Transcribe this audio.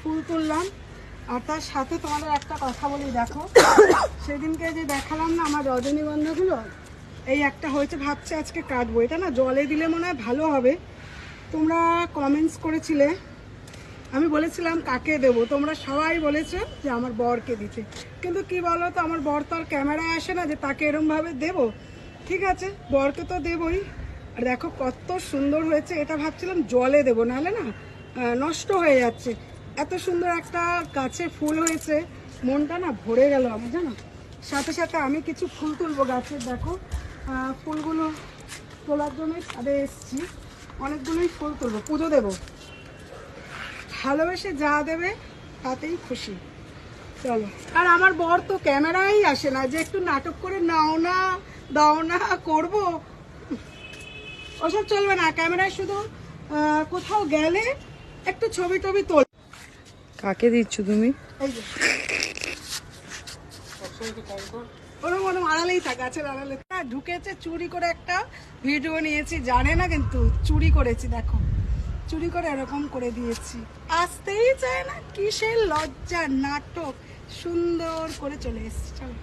ফুল তুললাম। আর তার সাথে তোমাদের একটা কথা বলি, দেখো সেদিনকে যে দেখালাম না আমার রজনীগন্ধাগুলো, এই একটা হয়েছে, ভাবছি আজকে কাটবো। এটা না জলে দিলে মনে হয় ভালো হবে। তোমরা কমেন্টস করেছিলে, আমি বলেছিলাম কাকে দেবো, তোমরা সবাই বলেছো যে আমার বরকে দিতে। কিন্তু কি বলো তো, আমার বর তো আর ক্যামেরায় আসে না যে তাকে এরমভাবে দেবো। ঠিক আছে, বরকে তো দেবই। আর দেখো কত সুন্দর হয়েছে। এটা ভাবছিলাম জলে দেবো, নাহলে না নষ্ট হয়ে যাচ্ছে। এত সুন্দর একটা গাছে ফুল হয়েছে, মনটা না ভরে গেল আমার, জানো। সাথে সাথে আমি কিছু ফুল তুলবো গাছের। দেখো ফুলগুলো তোলার জন্য ছাদে এসেছি। অনেকগুলোই ফুল তুলবো, পুজো দেবো। ভালোবেসে যা দেবে তাতেই খুশি। চলো। আর আমার বর তো ক্যামেরাই আসে না যে একটু নাটক করে নাও না দাও না করবো, ওসব চলবে না। ক্যামেরায় শুধু কোথাও গেলে একটু ছবি টবি তোল। কাকে দিচ্ছ তুমি? এই যে ওরম ওরম আড়ালেই থাকে, গাছের আড়ালে ঢুকেছে চুরি করে। একটা ভিডিও নিয়েছি, জানে না কিন্তু চুরি করেছি। দেখো চুরি করে এরকম করে দিয়েছি, আসতেই চায় না। কিসের লজ্জা, নাটক সুন্দর করে চলে এসেছি। চলো।